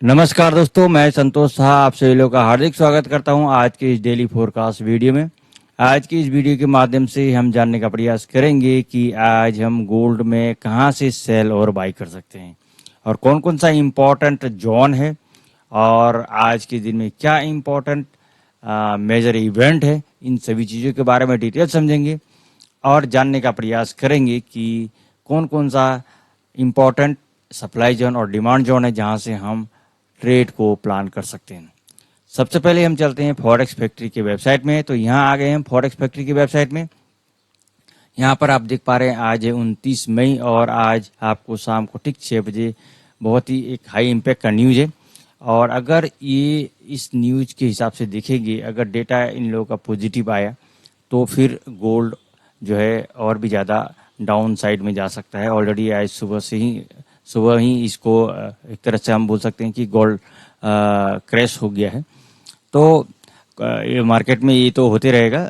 नमस्कार दोस्तों, मैं संतोष शाह आप सभी लोगों का हार्दिक स्वागत करता हूं आज के इस डेली फोरकास्ट वीडियो में। आज की इस वीडियो के माध्यम से हम जानने का प्रयास करेंगे कि आज हम गोल्ड में कहां से सेल और बाई कर सकते हैं और कौन कौन सा इम्पोर्टेंट जोन है और आज के दिन में क्या इम्पोर्टेंट मेजर इवेंट है। इन सभी चीज़ों के बारे में डिटेल समझेंगे और जानने का प्रयास करेंगे कि कौन कौन सा इम्पोर्टेंट सप्लाई जोन और डिमांड जोन है जहां से हम ट्रेड को प्लान कर सकते हैं। सबसे पहले हम चलते हैं फॉरेक्स फैक्ट्री के वेबसाइट में। तो यहाँ आ गए हैं फॉरेक्स फैक्ट्री की वेबसाइट में। यहाँ पर आप देख पा रहे हैं आज है 29 मई और आज आपको शाम को ठीक 6 बजे बहुत ही एक हाई इम्पैक्ट का न्यूज़ है। और अगर ये इस न्यूज़ के हिसाब से देखेंगे, अगर डेटा इन लोगों का पॉजिटिव आया तो फिर गोल्ड जो है और भी ज़्यादा डाउन साइड में जा सकता है। ऑलरेडी आज सुबह ही इसको एक तरह से हम बोल सकते हैं कि गोल्ड क्रैश हो गया है। तो ये मार्केट में ये तो होते रहेगा।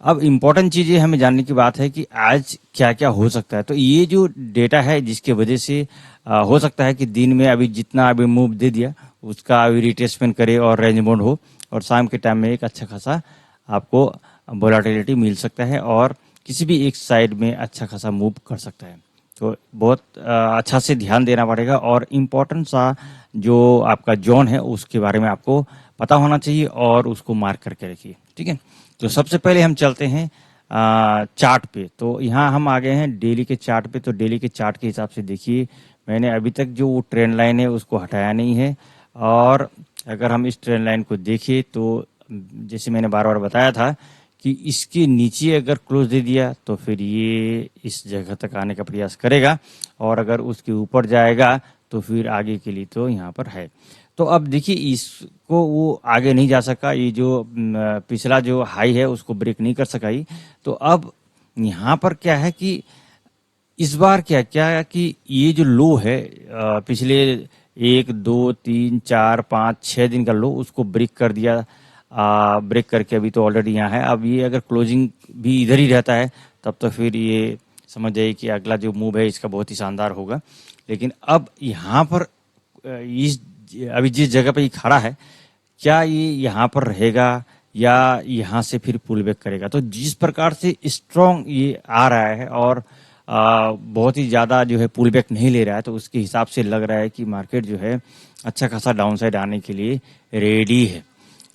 अब इम्पोर्टेंट चीज़ ये हमें जानने की बात है कि आज क्या क्या हो सकता है। तो ये जो डेटा है जिसके वजह से हो सकता है कि दिन में अभी जितना अभी मूव दे दिया उसका अभी रिट्रेसमेंट करे और रेंज बाउंड हो और शाम के टाइम में एक अच्छा खासा आपको वोलेटिलिटी मिल सकता है और किसी भी एक साइड में अच्छा खासा मूव कर सकता है। तो बहुत अच्छा से ध्यान देना पड़ेगा और इम्पोर्टेंट सा जो आपका जोन है उसके बारे में आपको पता होना चाहिए और उसको मार्क करके रखिए। ठीक है, तो सबसे पहले हम चलते हैं चार्ट पे। तो यहाँ हम आ गए हैं डेली के चार्ट पे। तो डेली के चार्ट के हिसाब से देखिए, मैंने अभी तक जो वो ट्रेंड लाइन है उसको हटाया नहीं है। और अगर हम इस ट्रेंड लाइन को देखें तो जैसे मैंने बार बार बताया था कि इसके नीचे अगर क्लोज दे दिया तो फिर ये इस जगह तक आने का प्रयास करेगा और अगर उसके ऊपर जाएगा तो फिर आगे के लिए तो यहाँ पर है। तो अब देखिए इसको वो आगे नहीं जा सका, ये जो पिछला जो हाई है उसको ब्रेक नहीं कर सका ही। तो अब यहाँ पर क्या है कि इस बार क्या क्या कि ये जो लो है पिछले 1 2 3 4 5 6 दिन का लो उसको ब्रेक कर दिया। ब्रेक करके अभी तो ऑलरेडी यहाँ है। अब ये अगर क्लोजिंग भी इधर ही रहता है तब तो फिर ये समझ जाइए कि अगला जो मूव है इसका बहुत ही शानदार होगा। लेकिन अब यहाँ पर इस अभी जिस जगह पे ये खड़ा है क्या ये यहाँ पर रहेगा या यहाँ से फिर पुल बैक करेगा। तो जिस प्रकार से स्ट्रॉन्ग ये आ रहा है और बहुत ही ज़्यादा जो है पुल बैक नहीं ले रहा है तो उसके हिसाब से लग रहा है कि मार्केट जो है अच्छा खासा डाउन साइड आने के लिए रेडी है।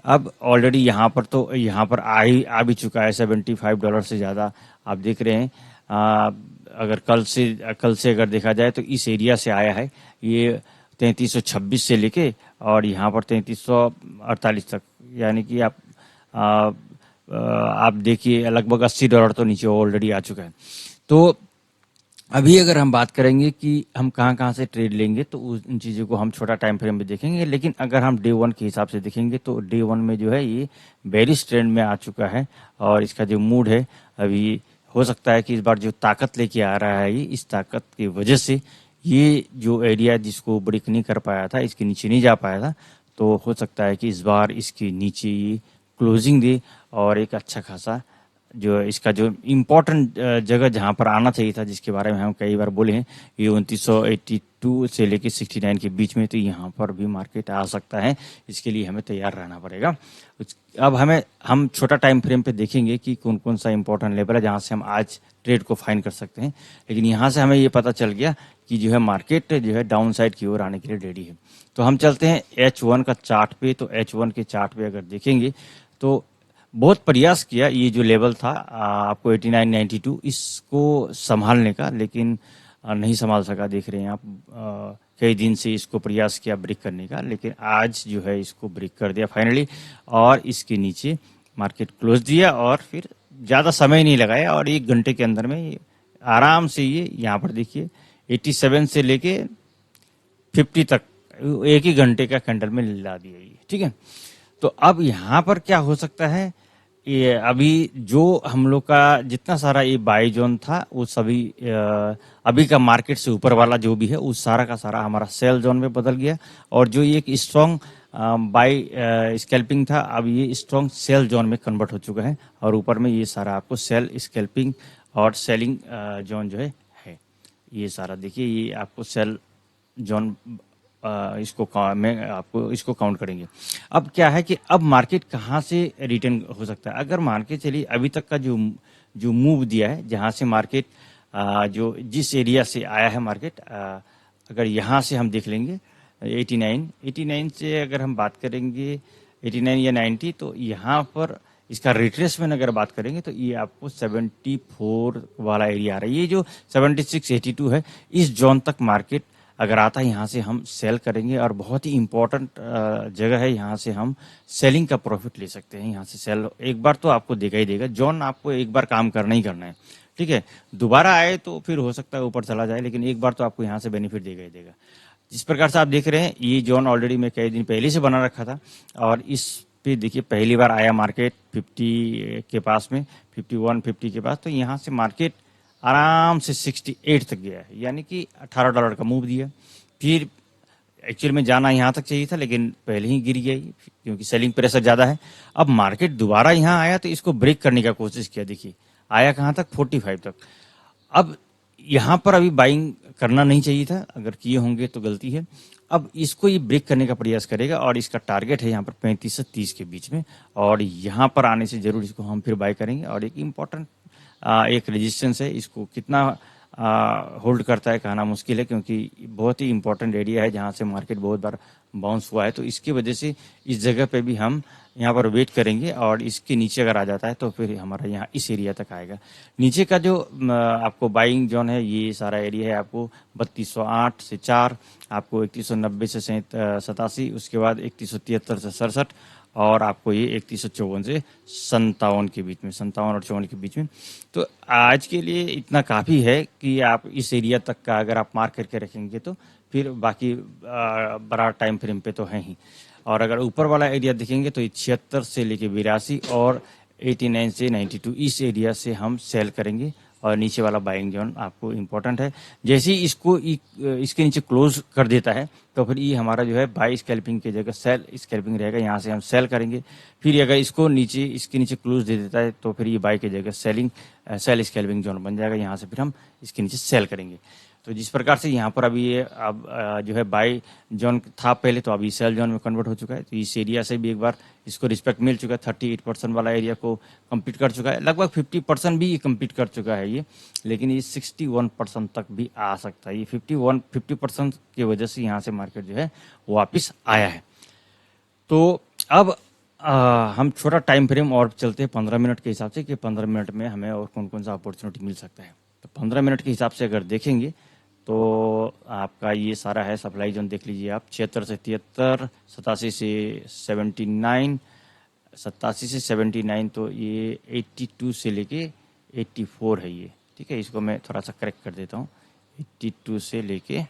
अब ऑलरेडी यहाँ पर तो यहाँ पर आ भी चुका है $75 से ज़्यादा आप देख रहे हैं। अगर कल से अगर देखा जाए तो इस एरिया से आया है ये 3326 से लेके और यहाँ पर 3348 तक, यानी कि आप देखिए लगभग $80 तो नीचे ऑलरेडी आ चुका है। तो अभी अगर हम बात करेंगे कि हम कहाँ कहाँ से ट्रेड लेंगे तो उन चीज़ों को हम छोटा टाइम फ्रेम में देखेंगे। लेकिन अगर हम डे 1 के हिसाब से देखेंगे तो डे 1 में जो है ये बेरिश ट्रेंड में आ चुका है और इसका जो मूड है अभी हो सकता है कि इस बार जो ताकत लेके आ रहा है ये इस ताकत की वजह से ये जो एरिया जिसको ब्रेक नहीं कर पाया था, इसके नीचे नहीं जा पाया था, तो हो सकता है कि इस बार इसके नीचे ये क्लोजिंग दे और एक अच्छा खासा जो इसका जो इम्पोर्टेंट जगह जहाँ पर आना चाहिए था जिसके बारे में हम कई बार बोले हैं ये 2982 से लेके 69 के बीच में, तो यहाँ पर भी मार्केट आ सकता है। इसके लिए हमें तैयार रहना पड़ेगा। अब हम छोटा टाइम फ्रेम पे देखेंगे कि कौन कौन सा इंपॉर्टेंट लेवल है जहाँ से हम आज ट्रेड को फाइन कर सकते हैं। लेकिन यहाँ से हमें ये पता चल गया कि जो है मार्केट जो है डाउन साइड की ओर आने के लिए रेडी है। तो हम चलते हैं H1 का चार्ट पे। तो H1 के चार्ट पे अगर देखेंगे तो बहुत प्रयास किया ये जो लेवल था आपको 8992 इसको संभालने का, लेकिन नहीं संभाल सका। देख रहे हैं आप कई दिन से इसको प्रयास किया ब्रेक करने का, लेकिन आज जो है इसको ब्रेक कर दिया फाइनली और इसके नीचे मार्केट क्लोज दिया और फिर ज़्यादा समय नहीं लगाया और 1 घंटे के अंदर में आराम से ये यहाँ पर देखिए 87 से लेके 50 तक 1 ही घंटे का कैंडल में ला दिया ये। ठीक है, तो अब यहाँ पर क्या हो सकता है, ये अभी जो हम लोग का जितना सारा ये बाई जोन था वो सभी अभी का मार्केट से ऊपर वाला जो भी है उस सारा का सारा हमारा सेल जोन में बदल गया और जो ये एक स्ट्रॉन्ग बाई स्कैल्पिंग था अब ये स्ट्रॉन्ग सेल जोन में कन्वर्ट हो चुका है और ऊपर में ये सारा आपको सेल स्कैल्पिंग और सेलिंग जोन जो है ये सारा देखिए ये आपको सेल जोन मैं आपको इसको काउंट करेंगे। अब क्या है कि अब मार्केट कहाँ से रिटर्न हो सकता है, अगर मान के चलिए अभी तक का जो जो मूव दिया है, जहाँ से मार्केट जो जिस एरिया से आया है मार्केट, अगर यहाँ से हम देख लेंगे 89 से अगर हम बात करेंगे 89 या 90, तो यहाँ पर इसका रिट्रेसमेंट अगर बात करेंगे तो ये आपको 74 वाला एरिया आ रहा है। ये जो 76 82 है, इस जोन तक मार्केट अगर आता है, यहाँ से हम सेल करेंगे और बहुत ही इंपॉर्टेंट जगह है, यहाँ से हम सेलिंग का प्रॉफिट ले सकते हैं। यहाँ से सेल एक बार तो आपको देगा ही देगा, जोन आपको एक बार काम करना ही करना है, ठीक है। दोबारा आए तो फिर हो सकता है ऊपर चला जाए, लेकिन एक बार तो आपको यहाँ से बेनिफिट देगा ही देगा। जिस प्रकार से आप देख रहे हैं, ये जोन ऑलरेडी मैं कई दिन पहले से बना रखा था, और इस पे देखिए पहली बार आया मार्केट 50 के पास में, 51 50 के पास, तो यहाँ से मार्केट आराम से 68 तक गया है, यानी कि $18 का मूव दिया। फिर एक्चुअल में जाना यहाँ तक चाहिए था, लेकिन पहले ही गिर गया क्योंकि सेलिंग प्रेशर ज़्यादा है। अब मार्केट दोबारा यहाँ आया तो इसको ब्रेक करने का कोशिश किया, देखिए आया कहाँ तक, 45 तक। अब यहाँ पर अभी बाइंग करना नहीं चाहिए था, अगर किए होंगे तो गलती है। अब इसको ये ब्रेक करने का प्रयास करेगा, और इसका टारगेट है यहाँ पर 35 से 30 के बीच में, और यहाँ पर आने से जरूर इसको हम फिर बाय करेंगे। और एक इम्पॉर्टेंट एक रेजिस्टेंस है, इसको कितना होल्ड करता है कहना मुश्किल है, क्योंकि बहुत ही इंपॉर्टेंट एरिया है जहाँ से मार्केट बहुत बार बाउंस हुआ है। तो इसकी वजह से इस जगह पे भी हम यहाँ पर वेट करेंगे, और इसके नीचे अगर आ जाता है तो फिर हमारा यहाँ इस एरिया तक आएगा। नीचे का जो आपको बाइंग जोन है, ये सारा एरिया है आपको 3208 से 4, आपको 3190 से 87, उसके बाद 3173 से 67, और आपको ये 3154 से 57 के बीच में, 57 और 54 के बीच में। तो आज के लिए इतना काफ़ी है कि आप इस एरिया तक का अगर आप मार्क करके रखेंगे तो फिर बाकी बड़ा टाइम फ्रेम पे तो है ही। और अगर ऊपर वाला एरिया देखेंगे तो 76 से लेके 82 और 89 से 92, इस एरिया से हम सेल करेंगे, और नीचे वाला बाइंग जोन आपको इम्पोर्टेंट है। जैसे ही इसको इसके नीचे क्लोज कर देता है तो फिर ये हमारा जो है बाई स्कैल्पिंग की जगह सेल स्कैल्पिंग रहेगा, यहाँ से हम सेल करेंगे। फिर अगर इसको इसके नीचे क्लोज दे देता है तो फिर ये बाई की जगह सेल स्कैल्पिंग जोन बन जाएगा, यहाँ से फिर हम इसके नीचे सेल करेंगे। तो जिस प्रकार से यहाँ पर अभी ये अब जो है बाई जोन था पहले, तो अभी सेल जोन में कन्वर्ट हो चुका है। तो इस एरिया से भी एक बार इसको रिस्पेक्ट मिल चुका है, 38% वाला एरिया को कंप्लीट कर चुका है, लगभग 50% भी ये कंप्लीट कर चुका है ये, लेकिन ये 61% तक भी आ सकता है। ये 50% की वजह से यहाँ से मार्केट जो है वापस आया है। तो अब हम छोटा टाइम फ्रेम और चलते हैं 15 मिनट के हिसाब से, कि 15 मिनट में हमें और कौन कौन सा अपॉर्चुनिटी मिल सकता है। तो 15 मिनट के हिसाब से अगर देखेंगे तो आपका ये सारा है सप्लाई जोन, देख लीजिए आप, 76 से 73, 87 से 79, 87 से 79, तो ये 82 से लेके 84 है ये, ठीक है। इसको मैं थोड़ा सा करेक्ट कर देता हूँ, 82 से लेके,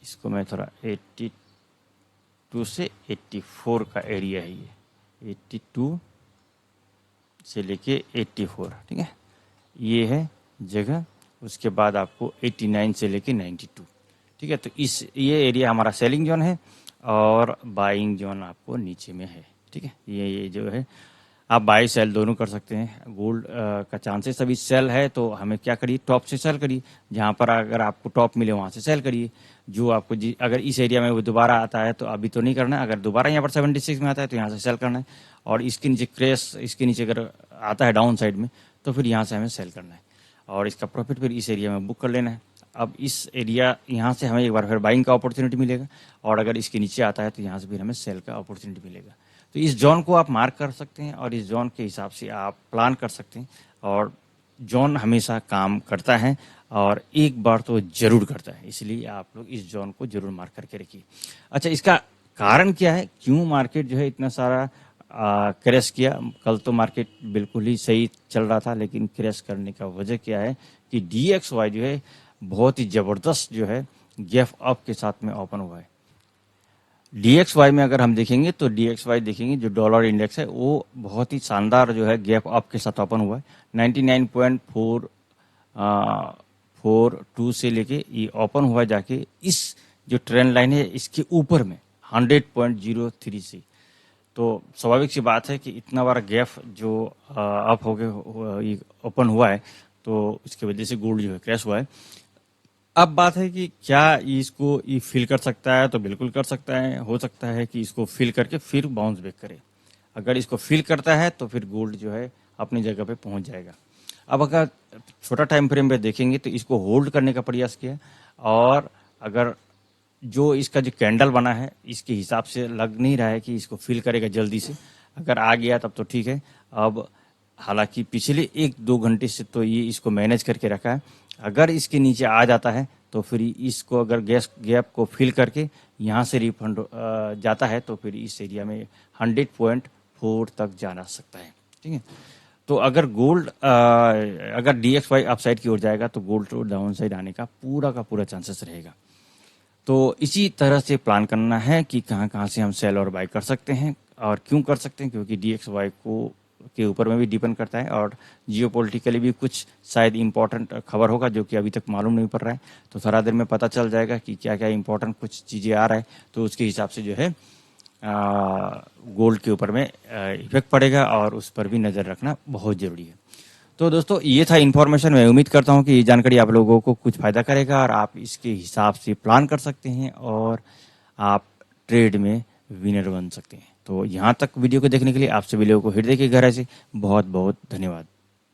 इसको मैं थोड़ा 82 से 84 का एरिया है ये, 82 से लेके 84, ठीक है, ये है जगह। उसके बाद आपको 89 से लेके 92, ठीक है। तो ये एरिया हमारा सेलिंग जोन है, और बाइंग जोन आपको नीचे में है, ठीक है। ये जो है आप बाई सेल दोनों कर सकते हैं। गोल्ड का चांसेस अभी सेल है, तो हमें क्या करिए, टॉप से सेल करिए, जहाँ पर अगर आपको टॉप मिले वहाँ से सेल करिए। जो आपको अगर इस एरिया में वो दोबारा आता है तो अभी तो नहीं करना है, अगर दोबारा यहाँ पर 76 में आता है तो यहाँ से सेल करना है, और इसके नीचे क्रेश, इसके नीचे अगर आता है डाउन साइड में तो फिर यहाँ से हमें सेल करना है, और इसका प्रॉफिट फिर इस एरिया में बुक कर लेना है। अब इस एरिया यहाँ से हमें एक बार फिर बाइंग का अपॉर्चुनिटी मिलेगा, और अगर इसके नीचे आता है तो यहाँ से फिर हमें सेल का अपॉर्चुनिटी मिलेगा। तो इस जोन को आप मार्क कर सकते हैं, और इस जोन के हिसाब से आप प्लान कर सकते हैं, और जोन हमेशा काम करता है, और एक बार तो जरूर करता है, इसलिए आप लोग इस जोन को जरूर मार्क करके रखिए। अच्छा, इसका कारण क्या है, क्यों मार्केट जो है इतना सारा क्रैश किया? कल तो मार्केट बिल्कुल ही सही चल रहा था, लेकिन क्रैश करने का वजह क्या है कि DXY जो है बहुत ही ज़बरदस्त जो है गैप अप के साथ में ओपन हुआ है। DXY में अगर हम देखेंगे तो DXY देखेंगे, जो डॉलर इंडेक्स है वो बहुत ही शानदार जो है गैप अप के साथ ओपन हुआ है। 99.442 से लेके ये ओपन हुआ जाके इस जो ट्रेंड लाइन है इसके ऊपर में 100.03 से। तो स्वाभाविक सी बात है कि इतना बड़ा गैप जो अप हो गए ओपन हुआ है, तो इसकी वजह से गोल्ड जो है क्रैश हुआ है। अब बात है कि क्या इसको ये फिल कर सकता है, तो बिल्कुल कर सकता है। हो सकता है कि इसको फिल करके फिर बाउंस बैक करे। अगर इसको फिल करता है तो फिर गोल्ड जो है अपनी जगह पे पहुंच जाएगा। अब अगर छोटा टाइम फ्रेम पे देखेंगे तो इसको होल्ड करने का प्रयास किया, और अगर जो इसका जो कैंडल बना है इसके हिसाब से लग नहीं रहा है कि इसको फिल करेगा जल्दी से। अगर आ गया तब तो ठीक है। अब हालांकि पिछले 1-2 घंटे से तो ये इसको मैनेज करके रखा है। अगर इसके नीचे आ जाता है तो फिर इसको अगर गैस गैप को फिल करके यहाँ से रिफंड जाता है तो फिर इस एरिया में 100.4 तक जाना सकता है। ठीक है। तो अगर गोल्ड अगर DXY अपसाइड की ओर जाएगा तो गोल्ड तो डाउन साइड आने का पूरा चांसेस रहेगा। तो इसी तरह से प्लान करना है कि कहाँ कहाँ से हम सेल और बाय कर सकते हैं, और क्यों कर सकते हैं, क्योंकि DXY को के ऊपर में भी डिपेंड करता है, और जियोपॉलिटिकली भी कुछ शायद इंपॉर्टेंट खबर होगा जो कि अभी तक मालूम नहीं पड़ रहा है। तो थोड़ा देर में पता चल जाएगा कि क्या क्या इंपॉर्टेंट कुछ चीज़ें आ रहा है, तो उसके हिसाब से जो है गोल्ड के ऊपर में इफेक्ट पड़ेगा, और उस पर भी नज़र रखना बहुत ज़रूरी है। तो दोस्तों ये था इन्फॉर्मेशन। मैं उम्मीद करता हूँ कि ये जानकारी आप लोगों को कुछ फ़ायदा करेगा, और आप इसके हिसाब से प्लान कर सकते हैं और आप ट्रेड में विनर बन सकते हैं। तो यहाँ तक वीडियो को देखने के लिए आपसे वीडियो को हृदय की गहराई से बहुत बहुत धन्यवाद।